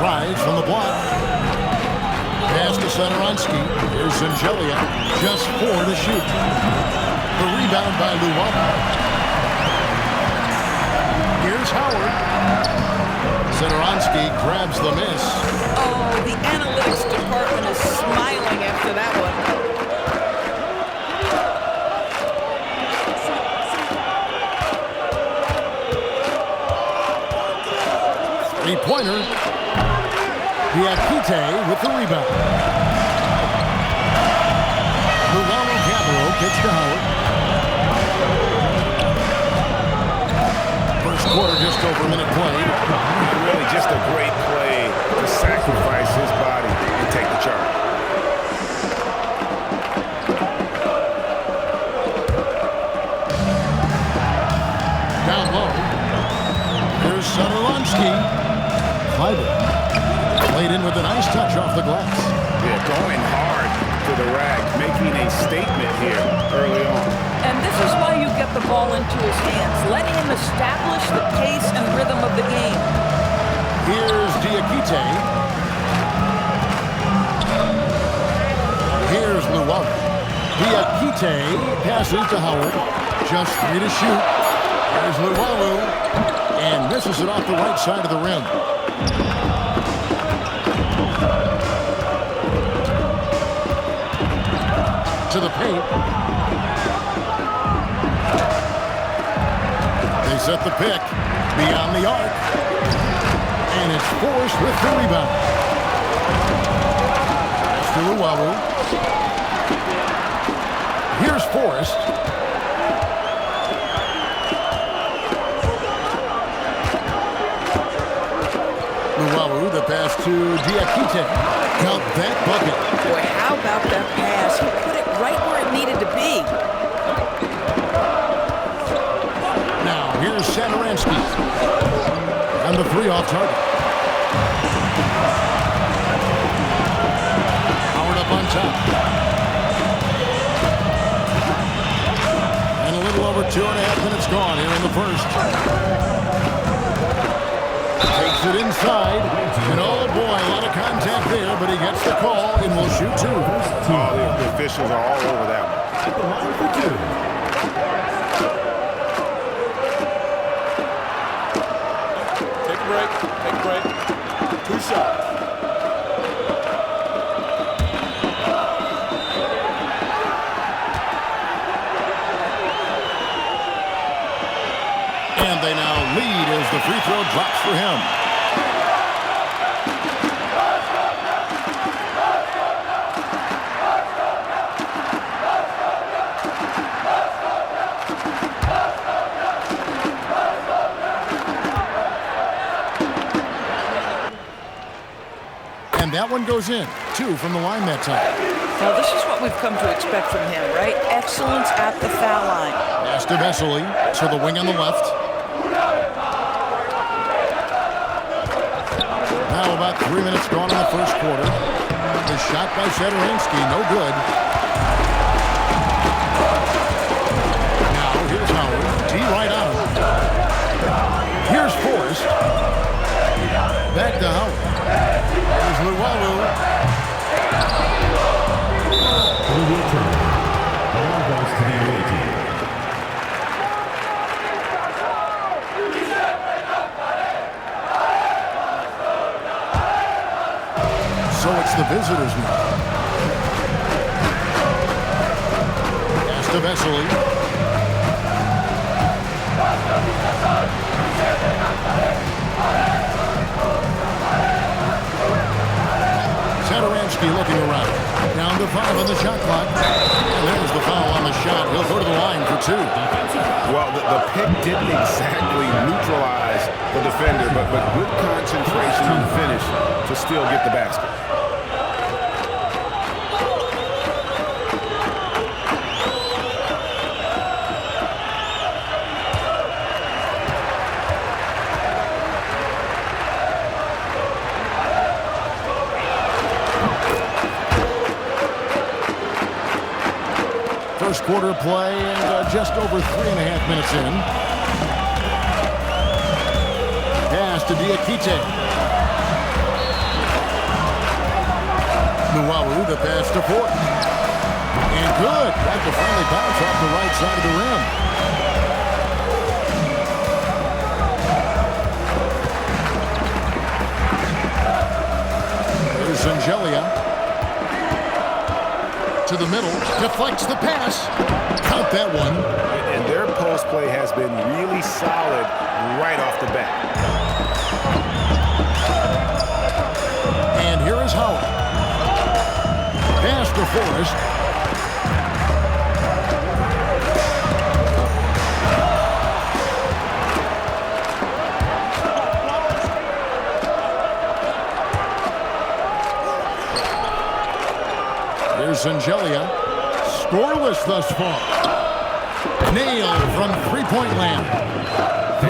tries from the block. Pass to Satoransky. Here's Zangelia. Just 4 to shoot. The rebound by Luwaba. Here's Howard. Satoransky grabs the miss. Oh, the analytics department is smiling after that one. Three-pointer. Diakite with the rebound. Lugano Gabbro gets to Howard. First quarter just over a minute played. Really just a great play to sacrifice his body and take the charge. Down low. There's Satoransky. Kleiber. Played in with a nice touch off the glass. Yeah, going hard to the rack, making a statement here early on. And this is why you get the ball into his hands, letting him establish the pace and rhythm of the game. Here's Diakite. Here's Luwaba. Diakite passes to Howard. Just 3 to shoot. Here's Luwaba. And misses it off the right side of the rim. To the paint. They set the pick beyond the arc. And it's Forrest with the rebound. To Luwaba. Here's Forrest. Luwaba, the pass to Diakite. Count that bucket. Boy, how about that pass? He put it right where it needed to be. Now, here's Satoransky. And the 3 off target. Howard up on top. And a little over 2.5 minutes gone here in the first. Takes it inside. And oh boy, a lot of contact there, but he gets the call and will shoot 2. Oh, the officials are all over that one. At the line for 2. Take a break. Take a break. 2 shots. And they now lead as the free throw drops for him. And that one goes in. 2 from the line that time. Now, this is what we've come to expect from him, right? Excellence at the foul line. Pass to Vesely to the wing on the left. Now about 3 minutes gone in the first quarter. The shot by Satoransky, no good. Now here's Howard. T right on him. Here's Forrest. Back to Howard. Here's Luwaba. So it's the visitors now. Pass to Vesely. Satoransky looking around. Down to 5 on the shot clock. And there's the foul on the shot. He'll go to the line for 2. Well, the pick didn't exactly neutralize the defender, but good concentration on the finish to still get the basket. First quarter play and just over 3.5 minutes in. Pass to Diakite. Luwawu, the pass to Ford. And good. Got the friendly bounce off the right side of the rim. There's Angelia. To the middle. Deflects the pass. Count that one. And their post play has been really solid right off the bat. And here is Howard. Pass to Forrest. Here's Angelia. Scoreless thus far. Nailed from three-point land.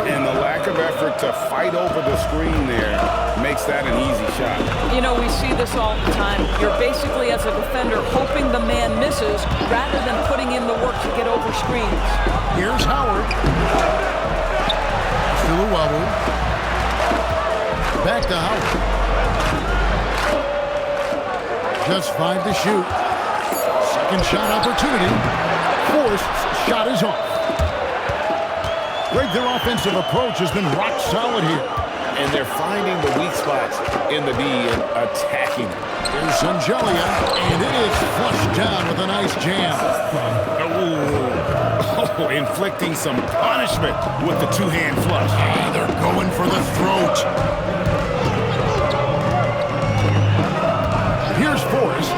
And the lack of effort to fight over the screen there makes that an easy shot. You know, we see this all the time. You're basically, as a defender, hoping the man misses rather than putting in the work to get over screens. Here's Howard. To Luwawu. Back to Howard. Just 5 to shoot. Second shot opportunity. Forced shot is off. Greg, their offensive approach has been rock solid here. And they're finding the weak spots in the D and attacking. There's Angelia, and it is flushed down with a nice jam. Oh, inflicting some punishment with the two-hand flush. And they're going for the throat. Here's Forrest.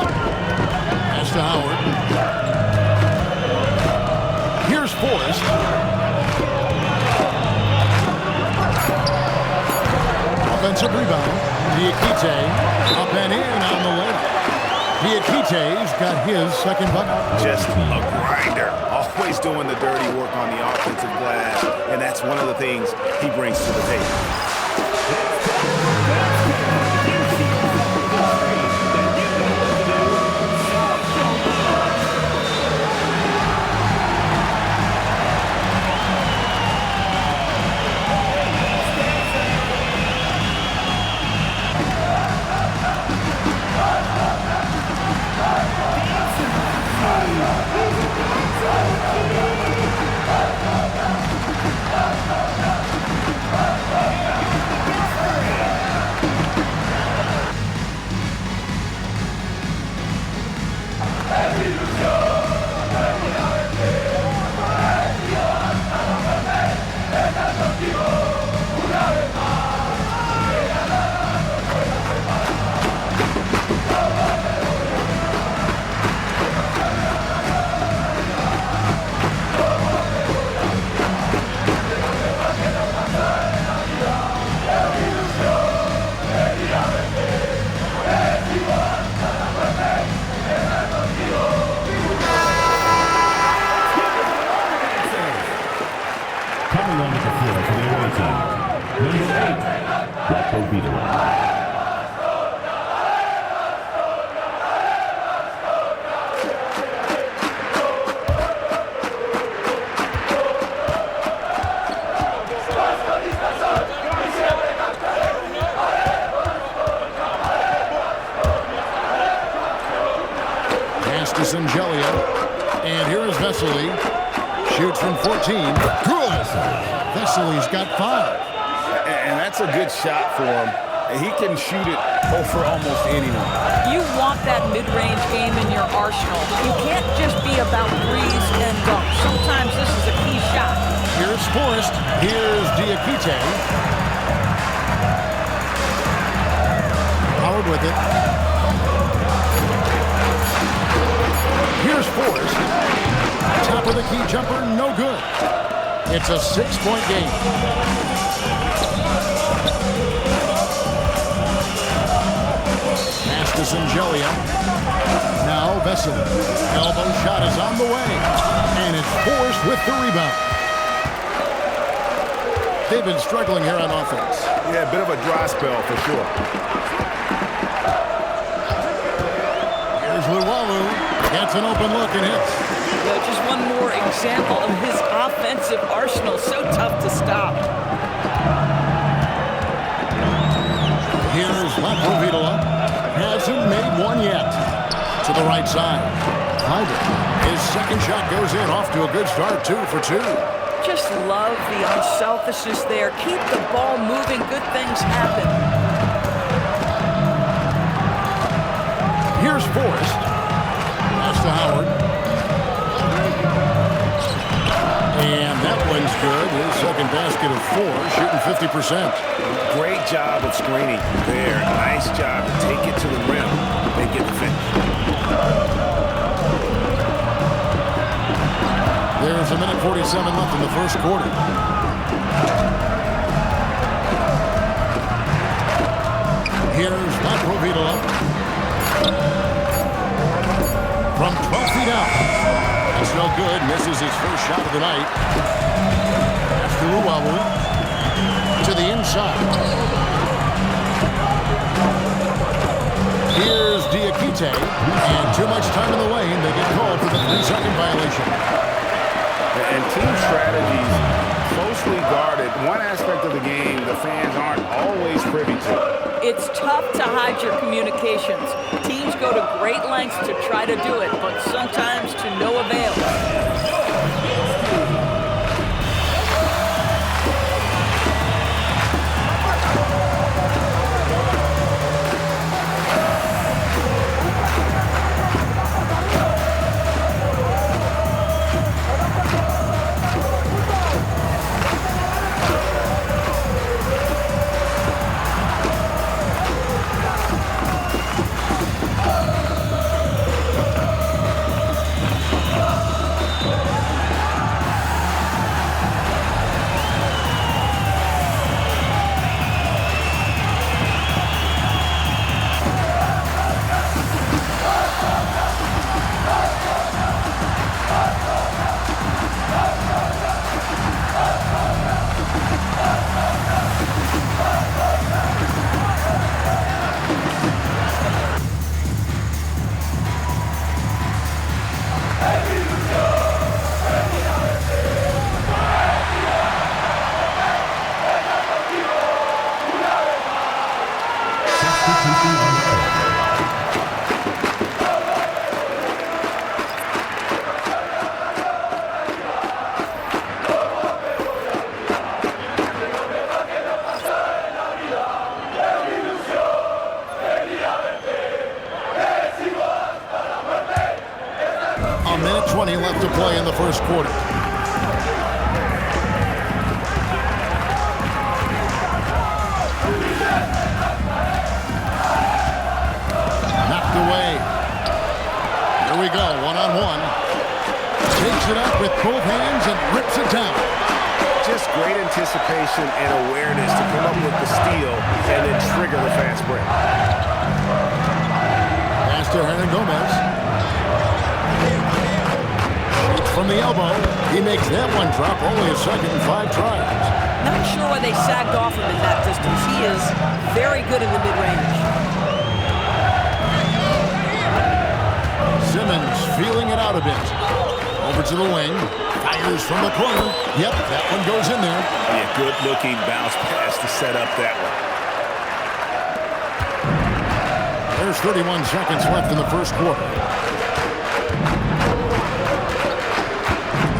Pass to Howard. Here's Forrest. Offensive rebound. Diakite up and in on the layup. Diakite's got his second bucket. Just a grinder. Always doing the dirty work on the offensive glass. And that's one of the things he brings to the table. Angelia, and here is Vesely. Shoots from 14. Good. Vesely's got 5. And that's a good shot for him. He can shoot it over almost anyone. You want that mid-range game in your arsenal. You can't just be about threes and dunks. Sometimes this is a key shot. Here's Forrest. Here's Diakite. Howard with it. Here's Forrest. Top of the key jumper, no good. It's a 6-point game. Pass to Angelia. Now Vesely. Elbow shot is on the way. And it's Forrest with the rebound. They've been struggling here on offense. Yeah, a bit of a dry spell for sure. Here's Luwawu. Gets an open look and hits. Just one more example of his offensive arsenal. So tough to stop. Here's Latvo Vitola. Hasn't made one yet. to the right side. His second shot goes in, off to a good start, 2 for 2. Just love the unselfishness there. Keep the ball moving. Good things happen. Here's Forrest. Pass to Howard. And that one's good. His second basket of 4, shooting 50%. Great job of screening there. Nice job to take it to the rim and get the finish. There's a minute 47 left in the first quarter. Here's Vitola. From 12 feet out. That's no good. Misses his first shot of the night. That's to Uwawu. To the inside. Here's Diakite. And too much time in the lane. They get called for the 3-second violation. And team strategies closely guarded. One aspect of the game the fans aren't always privy to. It's tough to hide your communications. Teams go to great lengths to try to do it, but sometimes to no avail. A minute 20 left to play in the first quarter. Knocked away. Here we go, one-on-one. Takes it up with both hands and rips it down. Just great anticipation and awareness to come up with the steal and then trigger the fast break. Pass to Hernan Gomez. Shoots from the elbow. He makes that one drop, only a second in 5 tries. Not sure why they sagged off him in that distance. He is very good in the mid-range. Simmons feeling it out a bit. Over to the wing. Fires from the corner. Yep, that one goes in there. Yeah, good-looking bounce pass to set up that one. There's 31 seconds left in the first quarter.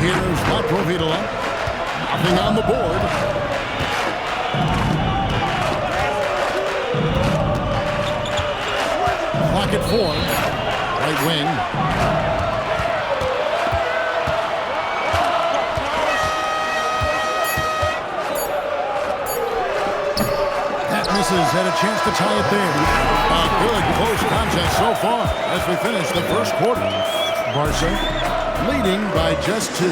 Here's Vitola. Nothing on the board. Clock at 4. Right wing. That misses. Had a chance to tie it there. A good close contest so far as we finish the first quarter. Barça leading by just 2.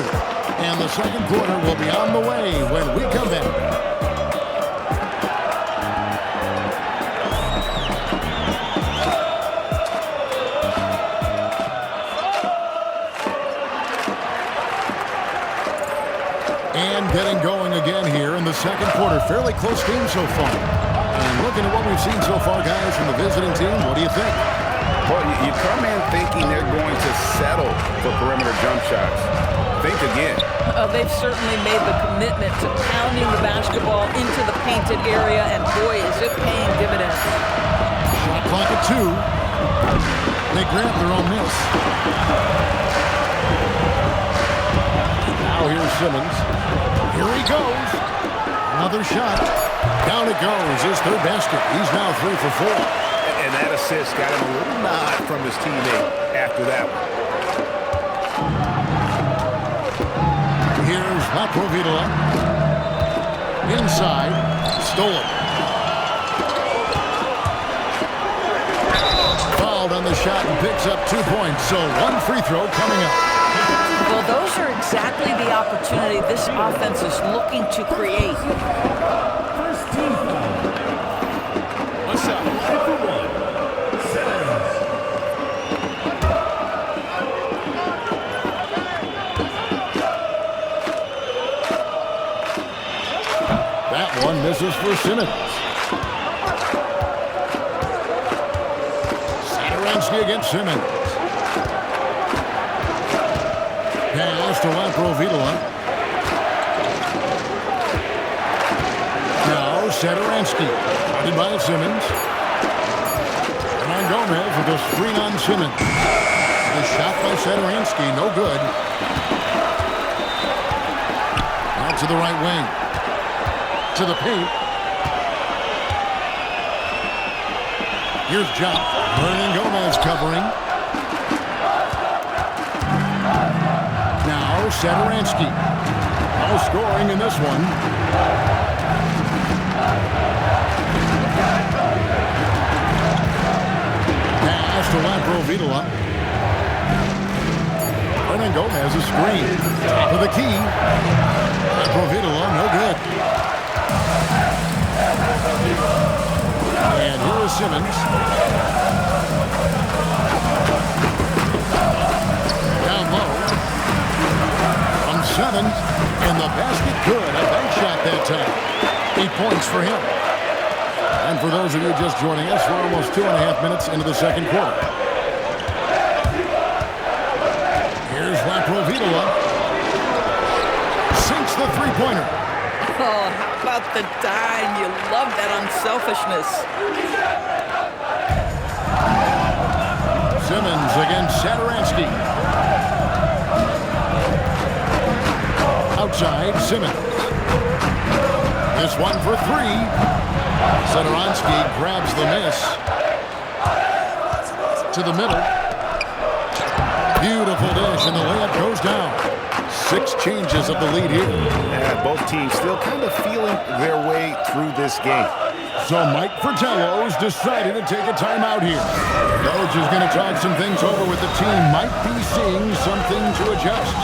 And the second quarter will be on the way when we come back. And getting going again here in the second quarter. Fairly close game so far. And looking at what we've seen so far, guys, from the visiting team, what do you think? Well, you come in thinking they're going to settle for perimeter jump shots. Think again. They've certainly made the commitment to pounding the basketball into the painted area, and boy, is it paying dividends. Shot clock at 2. They grab their own miss. Now here's Simmons. Here he goes. Another shot. Down it goes. His third basket. He's now 3 for 4. And that assist got him a little nod from his teammate after that one. Here's Vitoria. Inside. Stolen. Fouled on the shot and picks up 2 points. So 1 free throw coming up. Well, those are exactly the opportunity this offense is looking to create. One shot. That one misses for Simmons. Sadaransky against Simmons. Pass to Vitoria. Now Sadaransky. Guarded by Simmons. And on Gomez with a screen on Simmons. The shot by Sadaransky, no good. Out to the right wing. To the paint. Here's Jock. Vernon Gomez covering. Now Sadaransky. No scoring in this one. Pass to Vitoria. Vernon Gomez a screen. Top of the key. Vitoria, no good. And here is Simmons. Down low. From 7. And the basket good. A bank shot that time. 8 points for him. And for those of you just joining us, we're almost 2.5 minutes into the second quarter. Here's Vitoria. Sinks the three-pointer. Oh, how about the dime? You love that unselfishness. Simmons against Sadaransky. Outside, Simmons. This one for 3. Sadaransky grabs the miss. To the middle. Beautiful dish, and the layup goes down. 6 changes of the lead here. Yeah, both teams still kind of feeling their way through this game. So Mike Fratello's decided to take a timeout here. Coach is going to talk some things over with the team. Might be seeing something to adjust.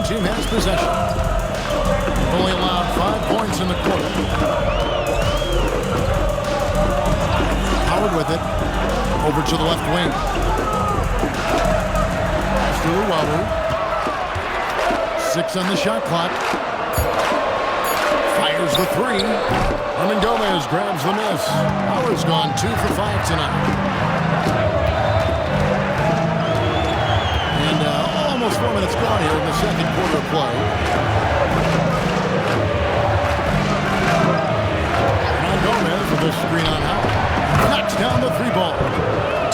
Team has possession. Only allowed 5 points in the quarter. Howard with it. Over to the left wing. Pass to Uwaru. 6 on the shot clock. Fires the 3. Hernan Gomez grabs the miss. Howard's gone 2 for 5 tonight. Almost 4 minutes gone here in the second quarter of play.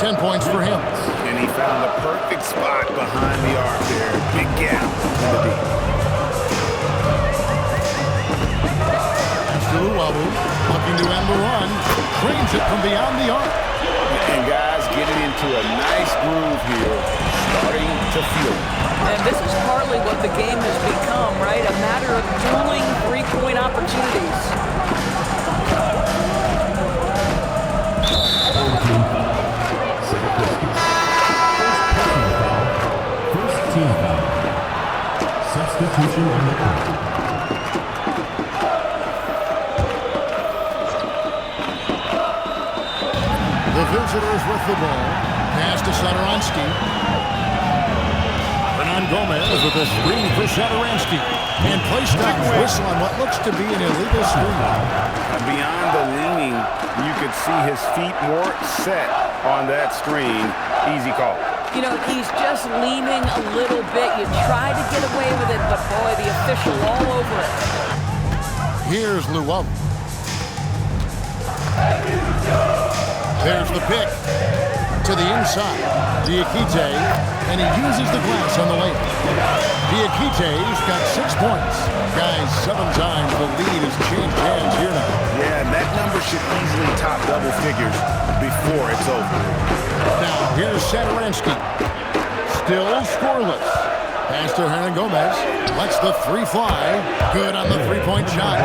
10 points for him. And he found the perfect spot behind the arc there. Big gap in the deep. Luwawu looking to end the run. Trains it from beyond the arc. And guys getting into a nice groove here, starting to feel it. And this is partly what the game has become, right? A matter of dueling three-point opportunities. First team foul. Substitution on the court. The visitors with the ball. Pass to Satoransky. Hernan Gomez with a screen for Satoransky. And play stops. Whistle on what looks to be an illegal screen. Beyond the leaning, you could see his feet more set on that screen. Easy call. You know, he's just leaning a little bit. You try to get away with it, but boy, the official all over it. Here's Luwawu. There's the pick to the inside. Diakite, and he uses the glass on the lane. Diakite's got 6 points. Guys, 7 times the lead has changed hands here now. Yeah, and that number should easily top double figures before it's over. Now, here's Satoransky. Still scoreless. Pass to Hernan Gomez. Lets the three fly. Good on the three-point shot.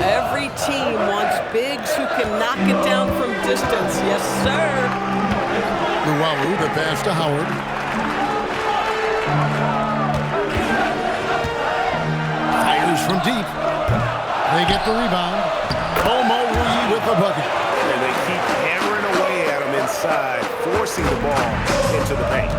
Every team wants bigs who can knock it down from distance. Yes, sir. Luwawu, the pass to Howard. Fires from deep. They get the rebound. Como Rui with the bucket. And they keep hammering away at him inside, forcing the ball into the paint.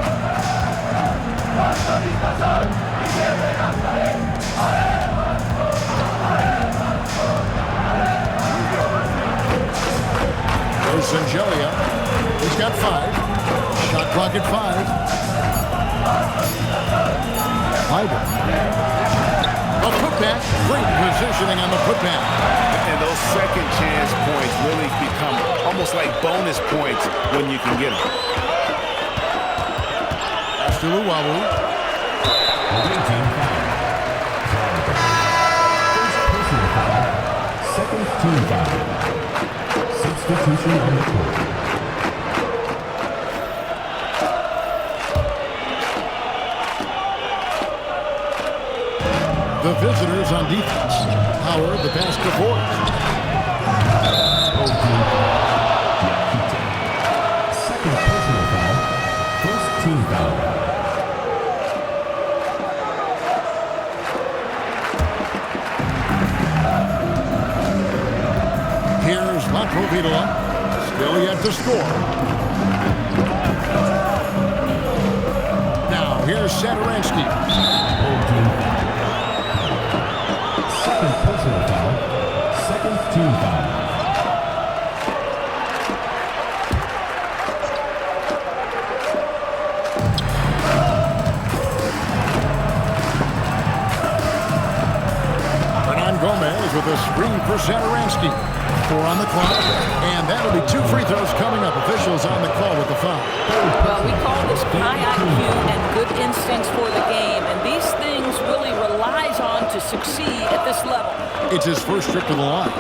Sangelia. He's got 5. Shot clock at 5. Hyder. A putback. Great positioning on the putback. And those second chance points really become almost like bonus points when you can get them. That's to Luwawu. Second team foul. Substitution on the court. The visitors on defense. Howard, the pass to Ford. Second personal foul. First team foul. Here's Latrovitola. Still yet to score. Now, here's Satoransky. Second personal foul. Second team foul. Hernan Gomez with a screen for Satoransky. 4 on the clock, and that'll be 2 free throws coming up. Officials on the call with the foul. Well, we call this high IQ and good instincts for the game, and these things really relies on to succeed at this level. It's his first trip to the line.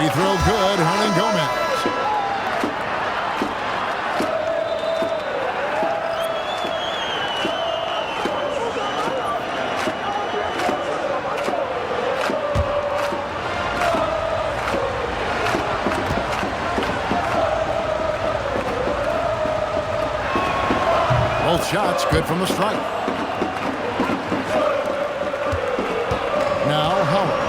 Free throw good, Hernan Gomez. Both shots good from the strike. Now Howard.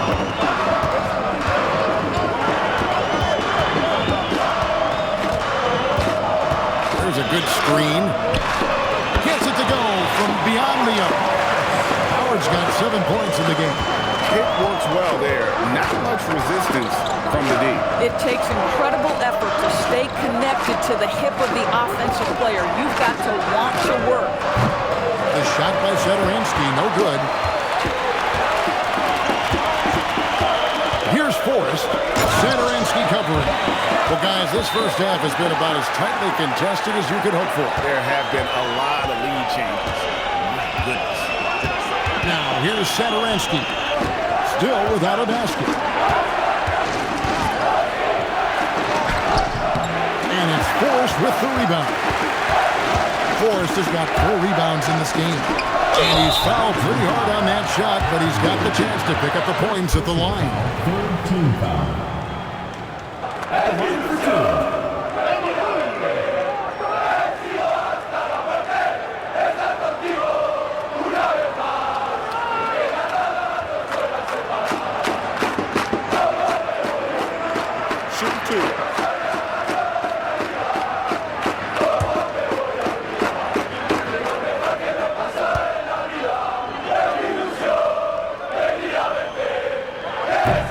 There's a good screen. Gets it to go from beyond the arc. Howard's got 7 points in the game. pick works well there. Not much resistance from the D. It takes incredible effort to stay connected to the hip of the offensive player. You've got to want to work. The shot by Sederansky, no good. Here's Forrest. Sederansky covering. Well, guys, this first half has been about as tightly contested as you could hope for. There have been a lot of lead changes. My goodness. Now, here's Sederansky. Still without a basket. And it's Forrest with the rebound. Forrest has got 4 rebounds in this game. And he's fouled pretty hard on that shot, but he's got the chance to pick up the points at the line. Third team foul. At the line for 2.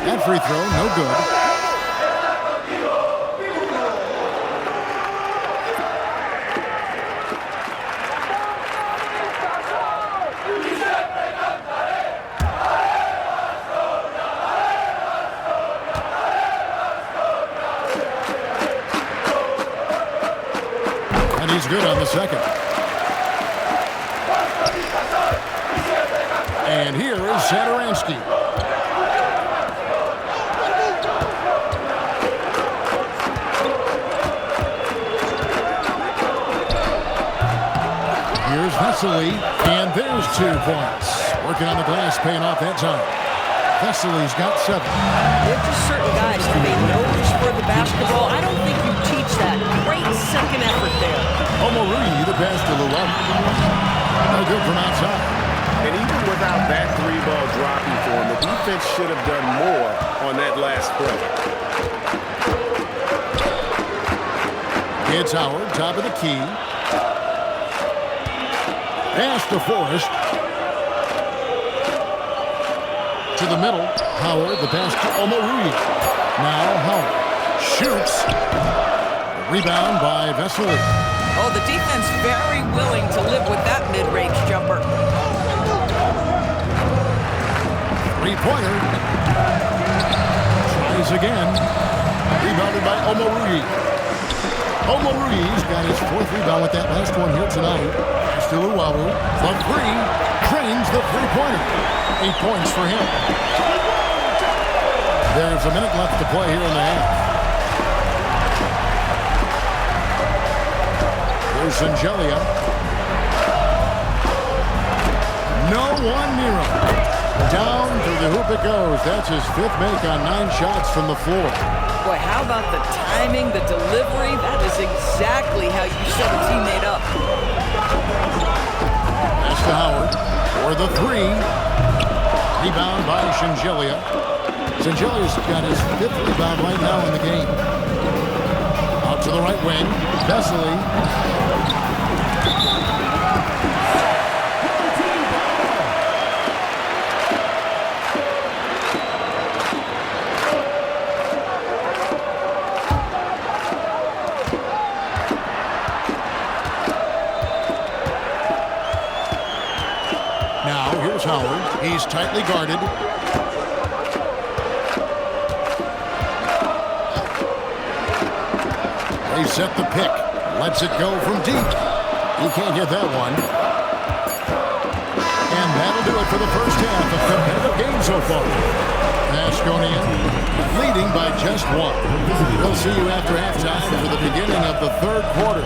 That free throw, no good. And he's good on the second. And here is Sederansky. Here's Vesely, and there's 2 points. Working on the glass, paying off that time. Vesely's got 7. There's just certain guys have a nose for the basketball. I don't think you teach that. Great second effort there. Omorui, the pass to Luau. No good from outside. And even without that 3-ball dropping for him, the defense should have done more on that last play. It's Howard, top of the key. Pass to Forrest. To the middle. Howard, the pass to Omorui. Now Howard shoots. Rebound by Vesely. Oh, the defense very willing to live with that mid-range jumper. Three-pointer. Tries again. Rebounded by Omorui. Omorui's got his 4th rebound with that last one here tonight. Still Luau. The 3. Trains the 3-pointer. 8 points for him. There's a minute left to play here in the half. Here's Angelia. No one near him. Down to the hoop it goes. That's his 5th make on 9 shots from the floor. Boy, how about the timing, the delivery? That is exactly how you set a teammate up. Pass to Howard for the 3. Rebound by Shingelia. Shingelia's got his 5th rebound right now in the game. Out to the right wing. Vesely. Now, here's Howard. He's tightly guarded. They set the pick. Lets it go from deep. He can't get that one. And that'll do it for the first half of competitive game so far. Baskonia leading by just 1. We'll see you after halftime for the beginning of the 3rd quarter.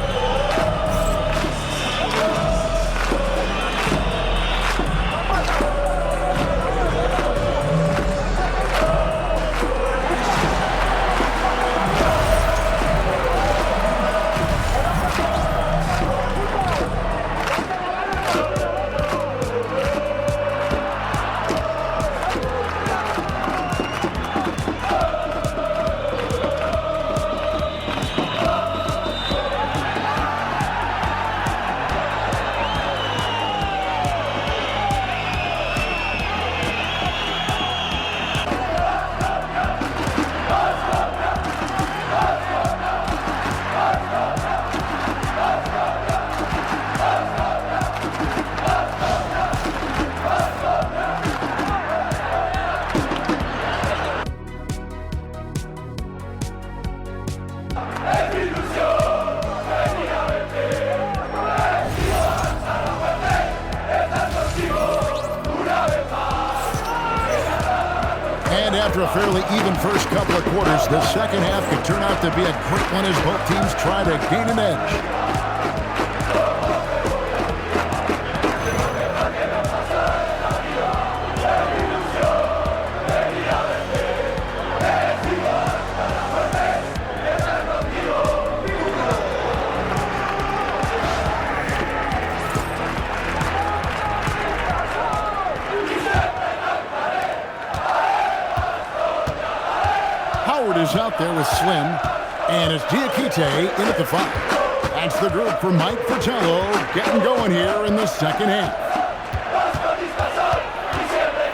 After a fairly even first couple of quarters, the second half could turn out to be a great one as both teams try to gain an edge. Is out there with Slim, and it's Diakite in at the 5. That's the group for Mike Fratello getting going here in the second half.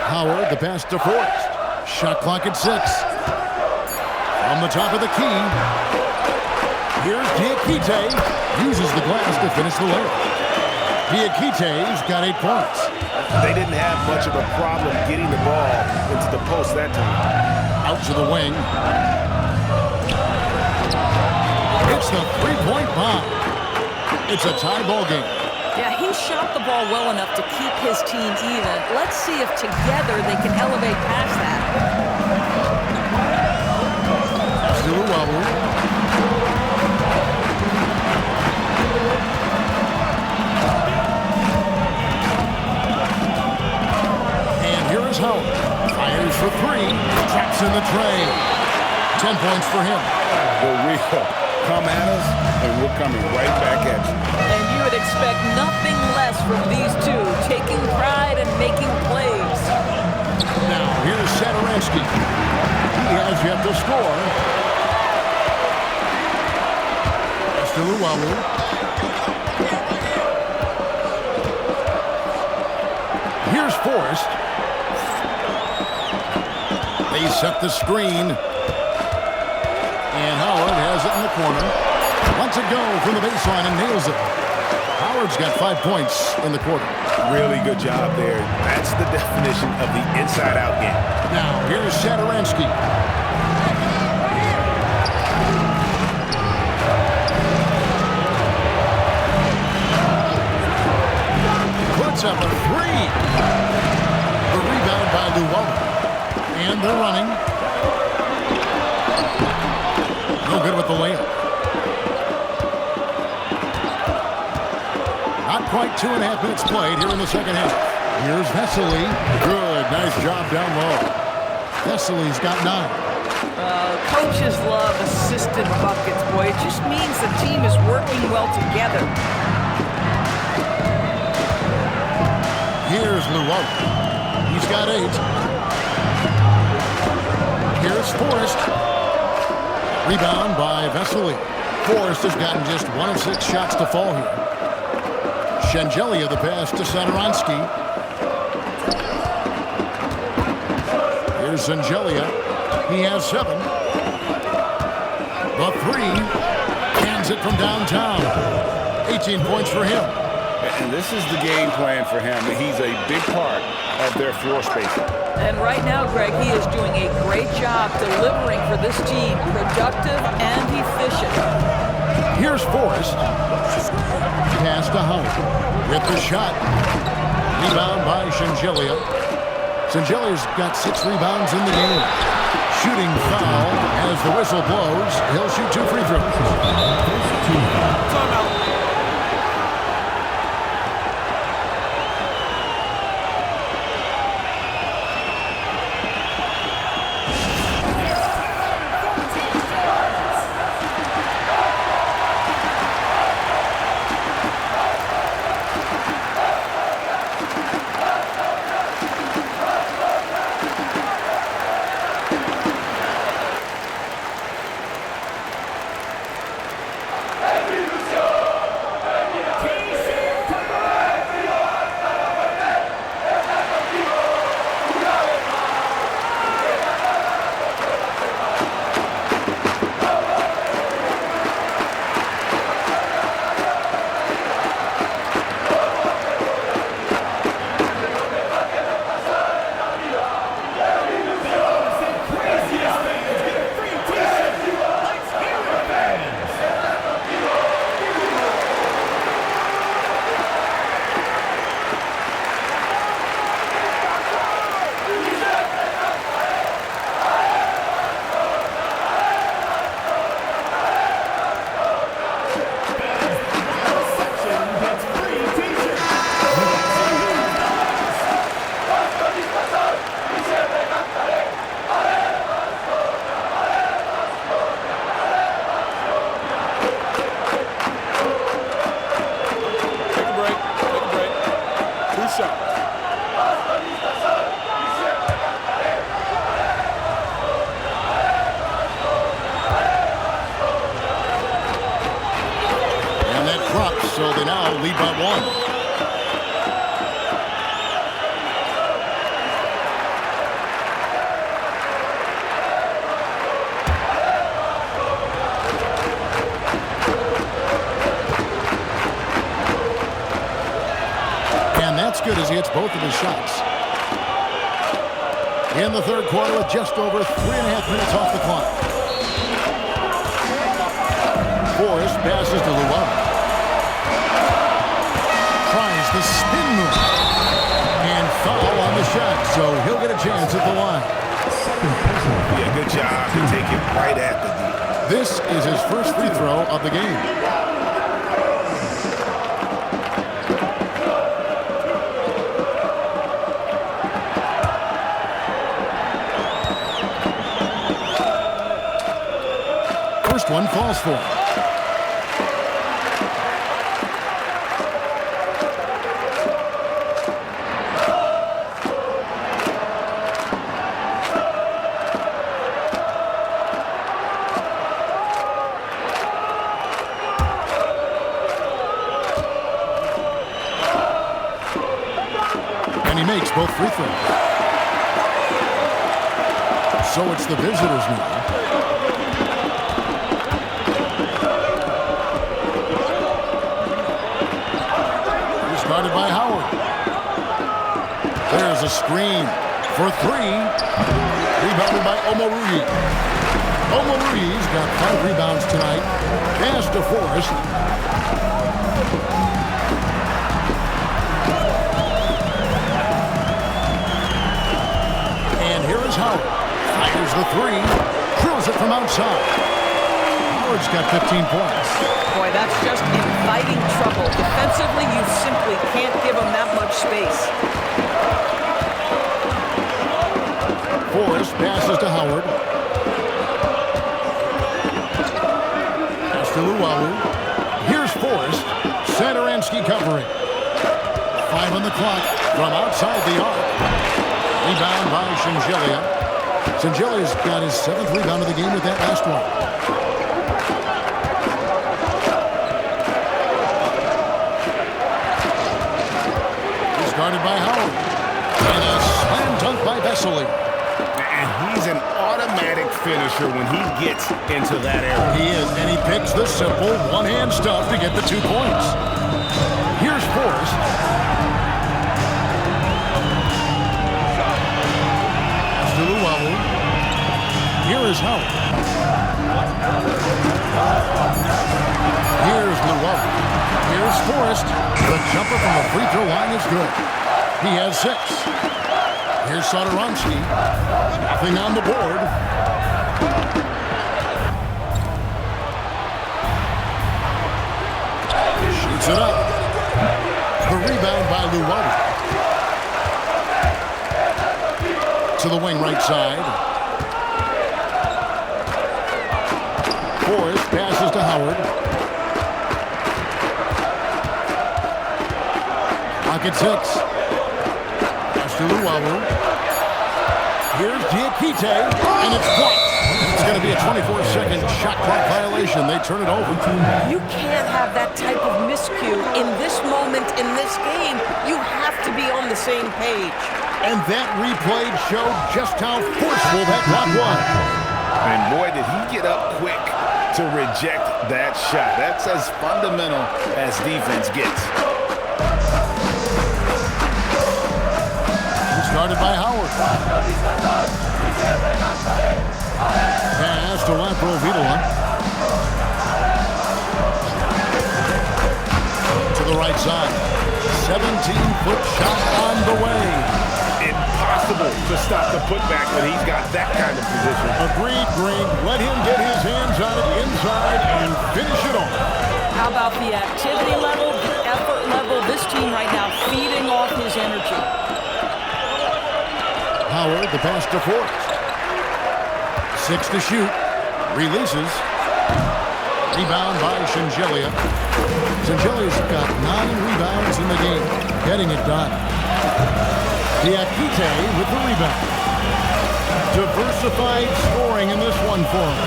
Howard, the pass to Forrest. Shot clock at 6. From the top of the key, here's Diakite. Uses the glass to finish the layup. Diakite's got 8 points. They didn't have much of a problem getting the ball into the post that time. Out to the wing. It's the three-point bomb. It's a tie ball game. Yeah, he shot the ball well enough to keep his team even. Let's see if together they can elevate past that. Still a wobble. And here is Howard. Fires for 3. Traps in the tray. 10 points for him. We'll come at us, and we're coming right back at you. And you would expect nothing less from these two, taking pride and making plays. Now, here's Sadaransky. He has yet to score. Still a wobble. Here's Forrest. They set the screen. And Howard has it in the corner. Lets it go from the baseline and nails it. Howard's got 5 points in the quarter. Really good job there. That's the definition of the inside-out game. Now, here's Sadaransky. Puts up a 3. The rebound by Llewellyn. And they're running. No good with the layup. Not quite 2.5 minutes played here in the second half. Here's Vesely. Good. Nice job down low. Vesely's got 9. Coaches love assisted buckets, boy. It just means the team is working well together. Here's Llewellyn. He's got 8. Here's Forrest. Rebound by Vesely. Forrest has gotten just 1 of 6 shots to fall here. Shengelia the pass to Sadaransky. Here's Shengelia. He has 7. The 3. Hands it from downtown. 18 points for him. And this is the game plan for him. He's a big part of their floor spacing. And right now, Greg, he is doing a great job delivering for this team, productive and efficient. Here's Forrest. Pass to Howard. With the shot. Rebound by Shengelia. Shengelia's got 6 rebounds in the game. Shooting foul as the whistle blows. He'll shoot 2 free throws. Timeout. so they now lead by 1. And that's good as he hits both of his shots. In the third quarter with just over 3.5 minutes off the clock. Forrest passes to Luau. Tries the spin move. And foul on the shot, so he'll get a chance at the line. Yeah, good job to take it right at the D. This is his first free throw of the game. First one falls for him. And he makes both free throws. So it's the visitors now. Guarded by Howard. There's a screen for 3. Rebounded by Omoruyi. Omoruyi's got 5 rebounds tonight. Pass to Forrest. And here is Howard. Fires the 3. Drills it from outside. Howard's got 15 points. Boy, that's just inviting trouble. Defensively, you simply can't give him that much space. Forrest passes to Howard. Pass to Luau. Here's Forrest. Satoransky covering. 5 on the clock from outside the arc. Rebound by Shengelia. Shengelia's got his 7th rebound of the game with that last one. Guarded by Howard. And a slam dunk by Vesely. And he's an automatic finisher when he gets into that area. He is, and he picks the simple one-hand stuff to get the 2 points. Here's Forrest. Pass to Luau. Here is Howard. Here's Luau. Here's Forrest. The jumper from the free throw line is good. He has 6. Here's Satoransky. Nothing on the board. Shoots it up. The rebound by Luau. To the wing right side. Forrest passes to Howard. Pocket 6. Pass to Luau. Here's Diakite, and it's blocked. It's going to be a 24-second shot clock violation. They turn it over. You can't have that type of miscue in this moment in this game. You have to be on the same page. And that replay showed just how forceful that block was. And boy, did he get up quick to reject that shot. That's as fundamental as defense gets. Guarded by Howard. Pass to Laprovitola. To the right side. 17-foot shot on the way. Impossible to stop the putback when he's got that kind of position. Agreed, Green. Let him get his hands on it inside and finish it off. How about the activity level, the effort level? This team right now feeding off his energy. Howard, the pass to Forrest. 6 to shoot. Releases. Rebound by Shengelia. Shengelia's got 9 rebounds in the game. Getting it done. Diakite with the rebound. Diversified scoring in this one for him.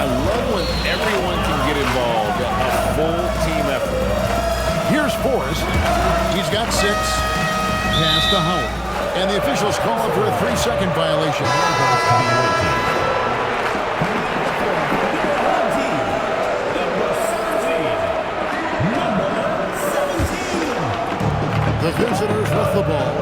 I love when everyone can get involved. A full team effort. Here's Forrest. He's got 6. Pass to Howard. And the officials call him for a 3-second violation. The visitors with the ball.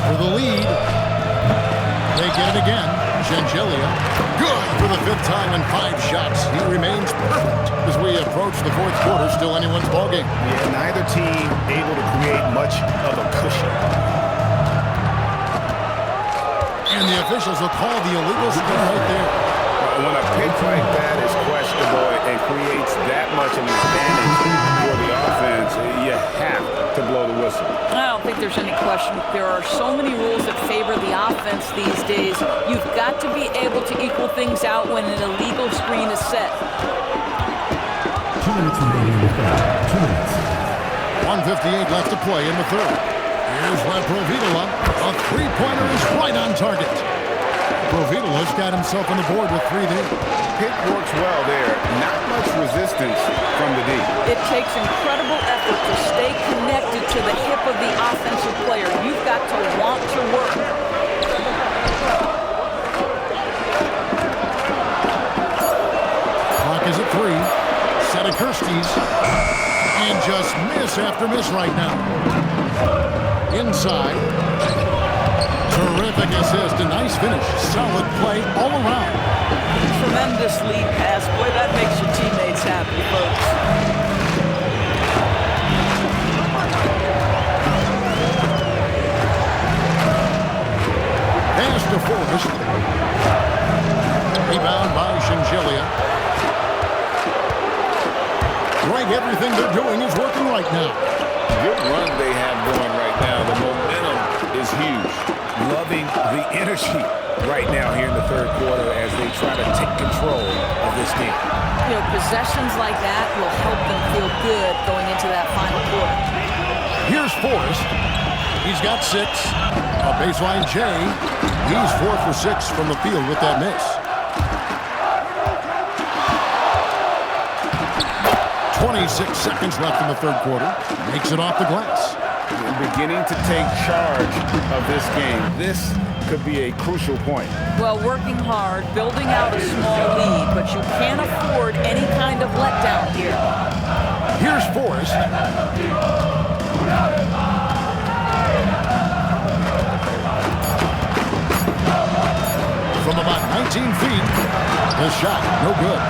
For the lead. They get it again. Shengelia. Good for the 5th time in 5 shots. He remains perfect as we approach the 4th quarter. Still anyone's ballgame. Yeah, neither team able to create much of a cushion. And the officials will call the illegal spin right there. When a pick like that is questionable and creates that much of an advantage for the offense, you have to blow the whistle. I don't think there's any question. There are so many rules that favor the offense these days. You've got to be able to equal things out when an illegal screen is set. 2 minutes remaining in the third. 2 minutes. 1:58 left to play in the 3rd. Here's Laprovitola. A 3-pointer is right on target. Provitola's got himself on the board with 3 there. Pick works well there. Not much resistance from the D. It takes incredible effort to stay connected to the hip of the offensive player. You've got to want to work. Clock is at 3. Setakurskis. And just miss after miss right now. Inside. Terrific assist. A nice finish. Solid play all around. Tremendous lead pass. Boy, that makes your teammates happy, folks. Pass to Forrest. Rebound by Shengelia. Right, everything they're doing is working right now. Good run they have going right now. The momentum is huge. Loving the energy right now here in the 3rd quarter as they try to take control of this game. You know, possessions like that will help them feel good going into that final quarter. Here's Forrest. He's got 6. A baseline J. He's 4 for 6 from the field with that miss. 26 seconds left in the 3rd quarter. Makes it off the glass. Beginning to take charge of this game. This could be a crucial point. Well, working hard, building out a small lead, but you can't afford any kind of letdown here. Here's Forrest. From about 19 feet, the shot, no good. No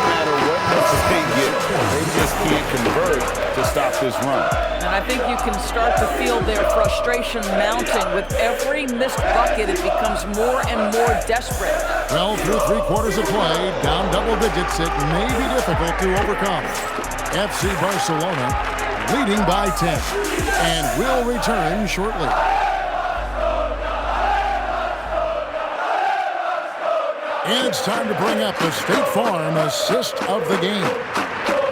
matter what misses they get, they just can't convert to stop this run. And I think you can start to feel their frustration mounting. With every missed bucket, it becomes more and more desperate. Well, through 3 quarters of play, down double digits, it may be difficult to overcome. FC Barcelona leading by 10 and will return shortly. And it's time to bring up the State Farm assist of the game.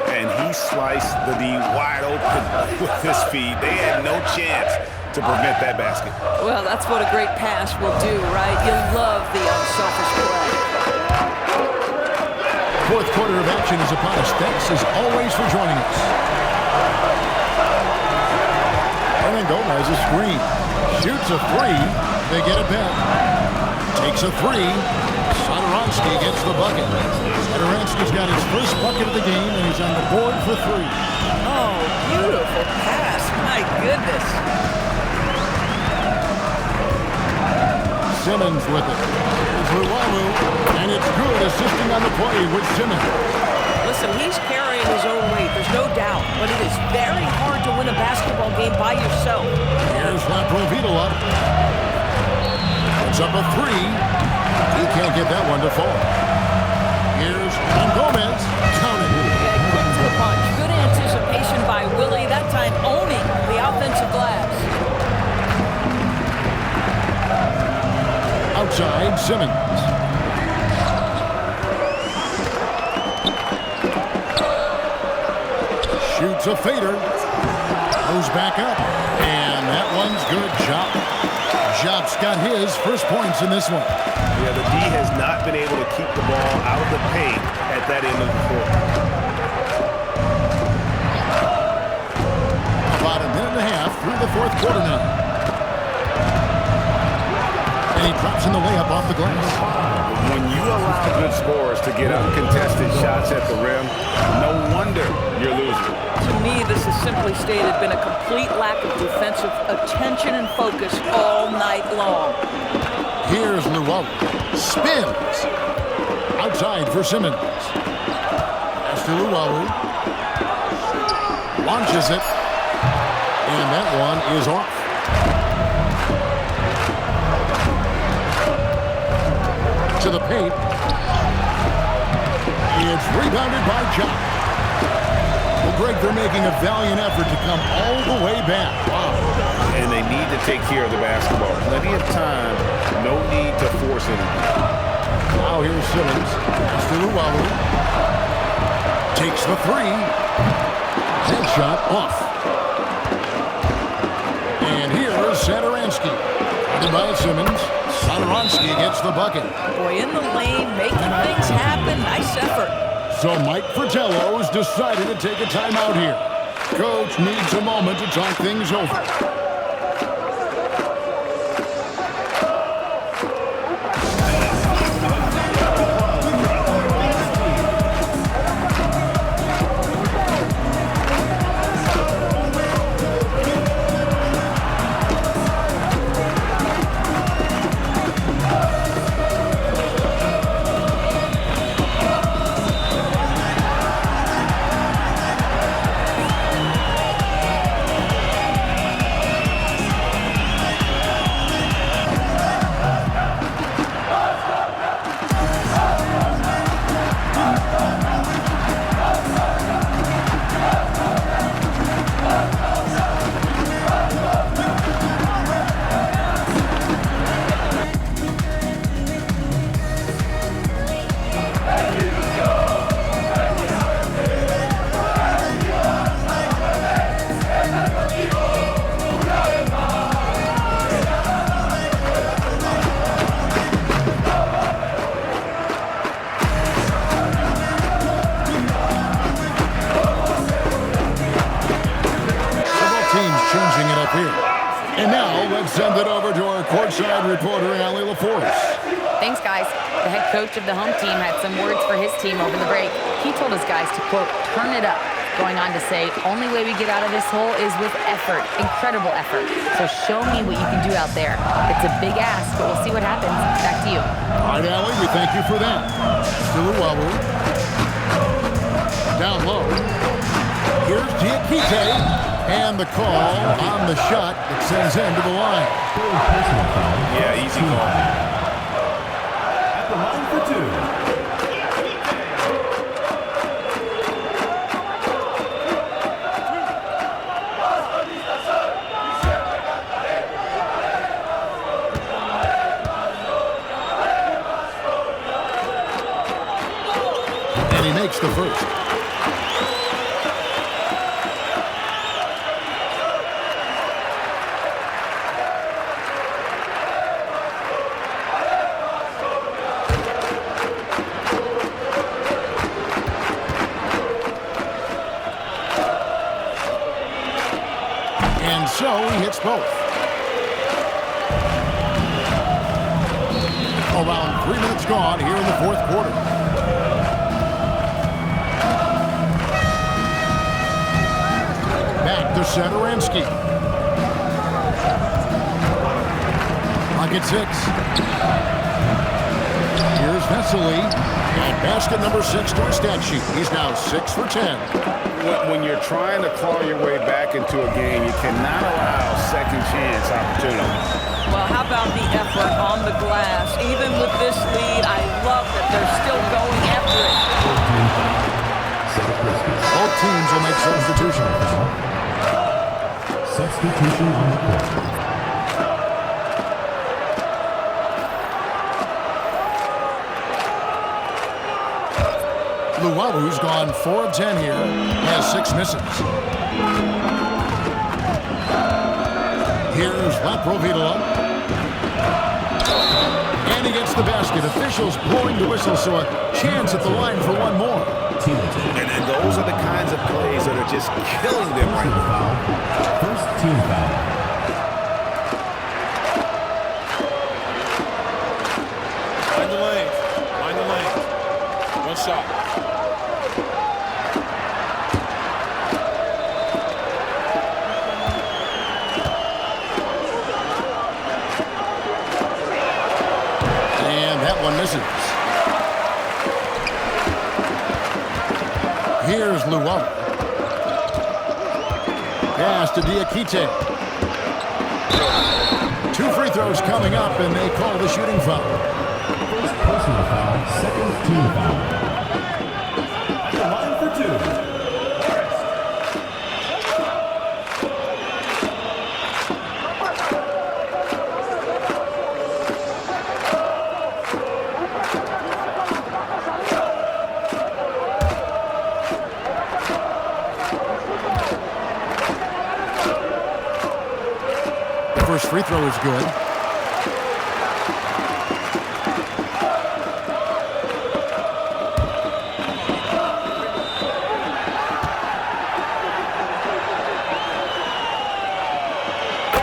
And he sliced the D wide open with his feed. They had no chance to prevent that basket. Well, that's what a great pass will do, right? You love the unselfish play. 4th quarter of action is upon us. Thanks as always for joining us. And then Gomez a screen. Shoots a 3. They get it back. Takes a 3. Sadaransky gets the bucket. Sadaransky's got his first bucket of the game, and he's on the board for 3. Oh, beautiful pass. My goodness. Simmons with it. Here's Luwawu, and it's good, assisting on the play with Simmons. Listen, he's carrying his own weight, there's no doubt, but it is very hard to win a basketball game by yourself. Here's Laprovitola. It's up a 3. He can't get that one to fall. Here's Gomez. Count it. Okay, quick to the punch. Good anticipation by Willie, that time owning the offensive glass. Outside, Simmons. Shoots a fader. Goes back up. And that one's good. Job. Job's got his first points in this one. Yeah, the D has not been able to keep the ball out of the paint at that end of the court. About a minute and a half through the fourth quarter now. And he drops in the layup off the glass. When you allow good scorers to get uncontested shots at the rim, no wonder you're losing. To me, this has simply stated been a complete lack of defensive attention and focus all night long. Here's Luwawu. Spins. Outside for Simmons. Pass to Luwawu. Launches it. And that one is off. To the paint. It's rebounded by Job. Well, Greg, they're making a valiant effort to come all the way back. Wow. And they need to take care of the basketball. Plenty of time. No need to force anything. Now here's Simmons. Pass to Luwawu. Takes the three. Headshot off. And here's Satoransky. Guarded by Simmons. Satoransky gets the bucket. Boy, in the lane, making things happen. Nice effort. So Mike Fratello's decided to take a timeout here. Coach needs a moment to talk things over. And now let's send it over to our courtside reporter, Allie LaForce. Thanks, guys. The head coach of the home team had some words for his team over the break. He told his guys to, quote, turn it up, going on to say, only way we get out of this hole is with effort, incredible effort. So show me what you can do out there. It's a big ask, but we'll see what happens. Back to you. All right, Allie, we thank you for that. Luwawu. Down low. Here's Diakite. And the call on the shot that sends him to the line. Yeah, easy call. At the line for two. And he makes the first. So he hits both. Around 3 minutes gone here in the fourth quarter. Back to Satoransky. Pocket 6. Here's Vesely. And basket number 6 to our stat sheet. He's now 6 for 10. When you're trying to claw your way back into a game, you cannot allow second chance opportunities. Well, how about the effort on the glass? Even with this lead, I love that they're still going after it. Both teams will make substitutions. Substitution on the court. Luwalu's gone 4 of 10 here, has 6 misses. Here's Laprovitola. And he gets the basket. Officials blowing the whistle, so a chance at the line for one more. And those are the kinds of plays that are just killing them right now. First team foul. Mind the lanes. Mind the lanes. One shot. And that one misses. Here's Luwawu. Pass to Diakite. 2 free throws coming up, and they call the shooting foul. First personal foul, second team foul. At the line for 2. First free throw is good.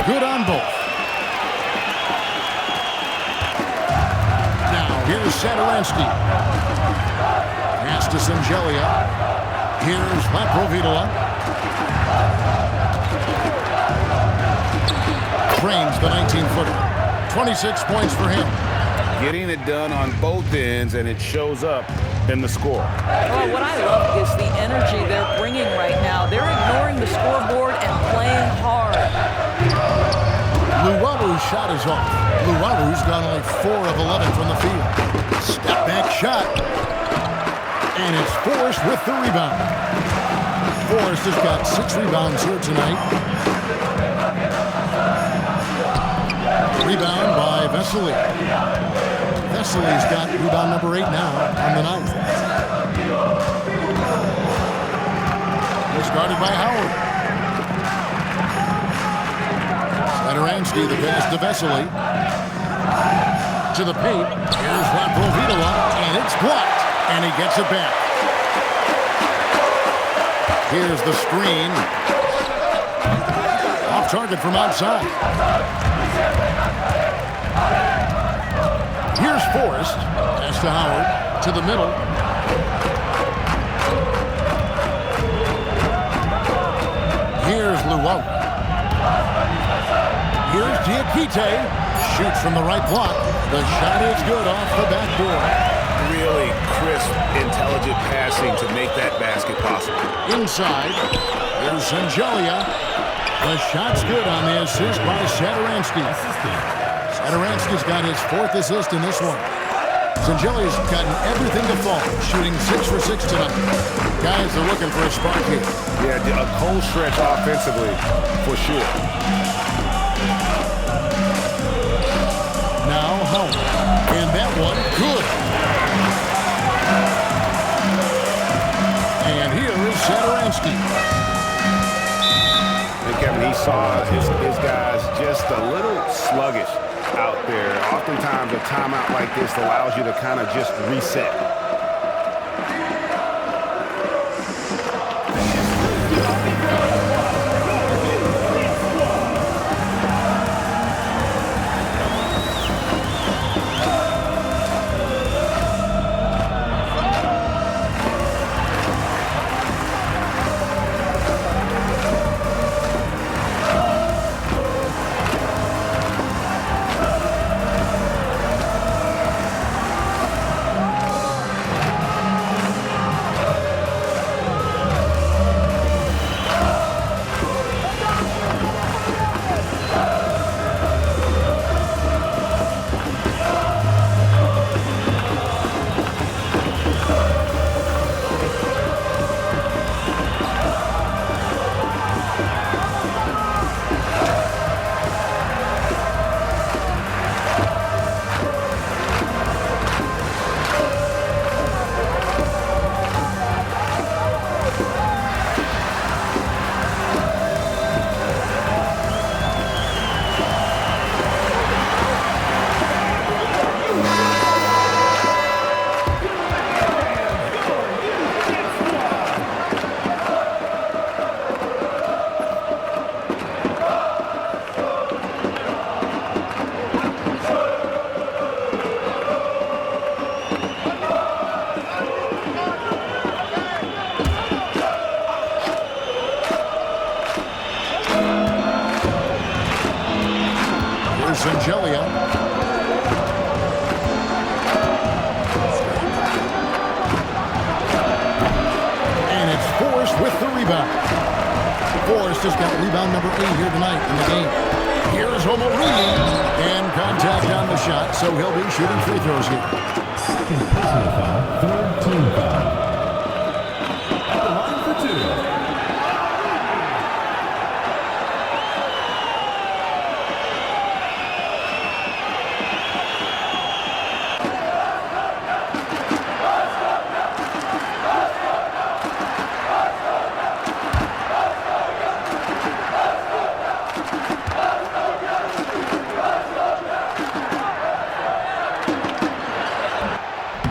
Good on both. Now here's Sadaransky. Pass to Sangelia. Here's Laprovitola. Frames the 19-footer. 26 points for him. Getting it done on both ends, and it shows up in the score. Well, what I love is the energy they're bringing right now. They're ignoring the scoreboard and playing hard. Luwalu's shot is off. Luwalu's gone only 4 of 11 from the field. Step back shot. And it's Forrest with the rebound. Forrest has got 6 rebounds here tonight. Rebound by Vesely. Vesely's got rebound number 8 now on the night. He's guarded by Howard. Sadaransky, the pass to Vesely. To the paint. Here's Laprovitola, and it's blocked. And he gets it back. Here's the screen. Off target from outside. Here's Forrest. Pass to Howard. To the middle. Here's Luwawu. Here's Diakite. Shoots from the right block. The shot is good off the backboard. Really crisp, intelligent passing to make that basket possible. Inside. Here's Sangelia. The shot's good on the assist by Sadaransky. Sadaransky's got his 4th assist in this one. Sangelia's gotten everything to fall, shooting 6 for 6 tonight. Guys are looking for a spark here. Yeah, a cold stretch offensively, for sure. Now Howard. And that one, good. And here is Sadaransky. And Kevin, he saw his guys just a little sluggish out there. Oftentimes a timeout like this allows you to kind of just reset. Zangelia. And it's Forrest with the rebound. Forrest has got rebound number 8 here tonight in the game. Here's Omorini, and contact on the shot, so he'll be shooting free throws here. Second personal foul, third team foul. At the line for 2.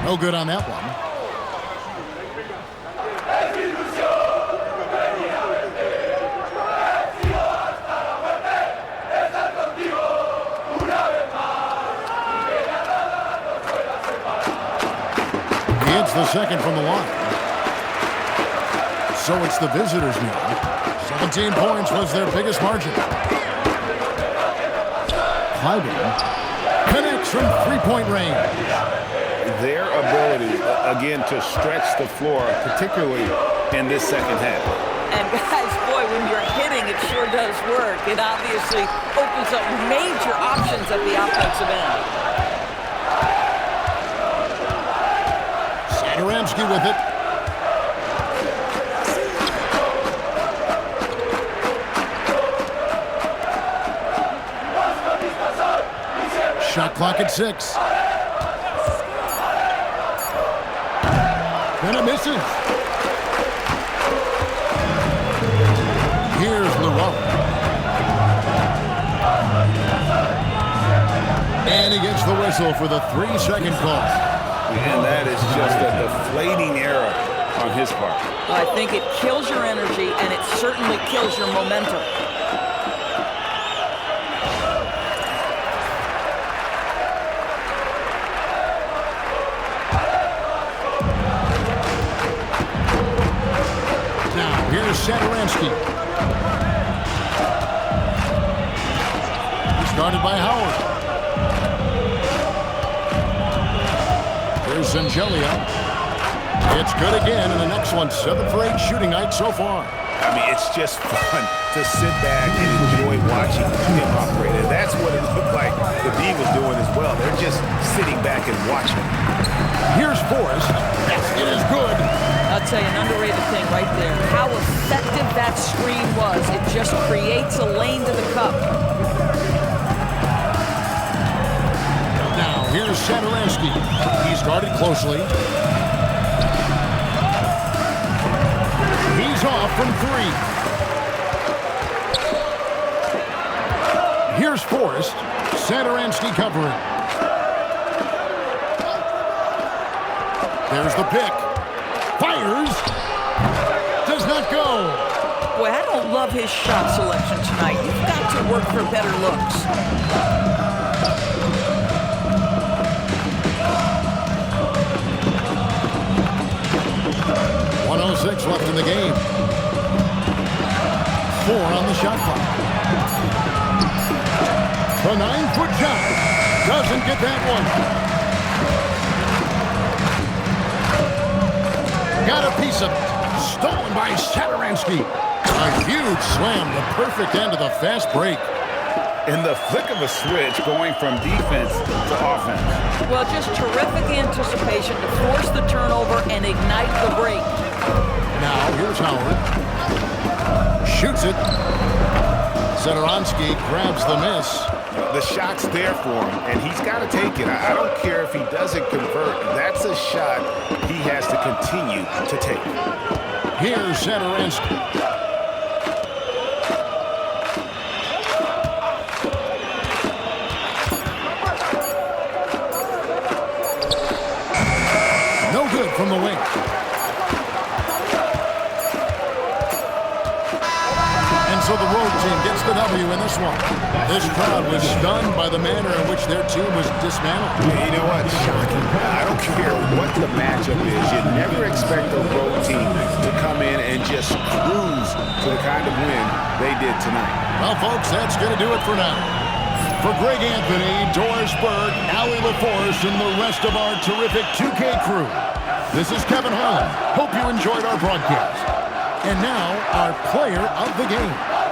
No good on that one. He hits the second from the line. So it's the visitors now. 17 points was their biggest margin. Clyburn connects from three-point range. Their ability, again, to stretch the floor, particularly in this second half. And guys, boy, when you're hitting, it sure does work. It obviously opens up major options at the offensive end. Satoransky with it. Shot clock at 6. And it misses. Here's Llewellyn. And he gets the whistle for the 3-second call. And that is just a deflating error on his part. I think it kills your energy, and it certainly kills your momentum. Here's Satoransky. Started by Howard. Here's Zangelia. It's good again, and the next one, 7 for 8 shooting night so far. I mean, it's just fun to sit back and enjoy watching him operate. And that's what it looked like the D was doing as well. They're just sitting back and watching. Here's Forrest. It is good. I'll tell you, an underrated thing right there. How effective that screen was. It just creates a lane to the cup. Now, here's Satoransky. He's guarded closely. He's off from 3. Here's Forrest. Satoransky covering. There's the pick. Fires. Does not go. Boy, I don't love his shot selection tonight. You've got to work for better looks. .106 left in the game. 4 on the shot clock. The 9-foot shot. Doesn't get that one. Got a piece of it. Stolen by Satoransky. A huge slam, the perfect end of the fast break. In the flick of a switch, going from defense to offense. Well, just terrific anticipation to force the turnover and ignite the break. Now, here's Howard. Shoots it. Satoransky grabs the miss. The shot's there for him, and he's got to take it. I don't care if he doesn't convert. That's a shot he has to continue to take. Here's Satoransky. No good from the wing. So the road team gets the W in this one. This crowd was stunned by the manner in which their team was dismantled. You know what? Shocking. I don't care what the matchup is. You never expect a road team to come in and just cruise to the kind of win they did tonight. Well, folks, that's going to do it for now. For Greg Anthony, Doris Berg, Allie LaForce, and the rest of our terrific 2K crew, this is Kevin Harlan. Hope you enjoyed our broadcast. And now, our player of the game.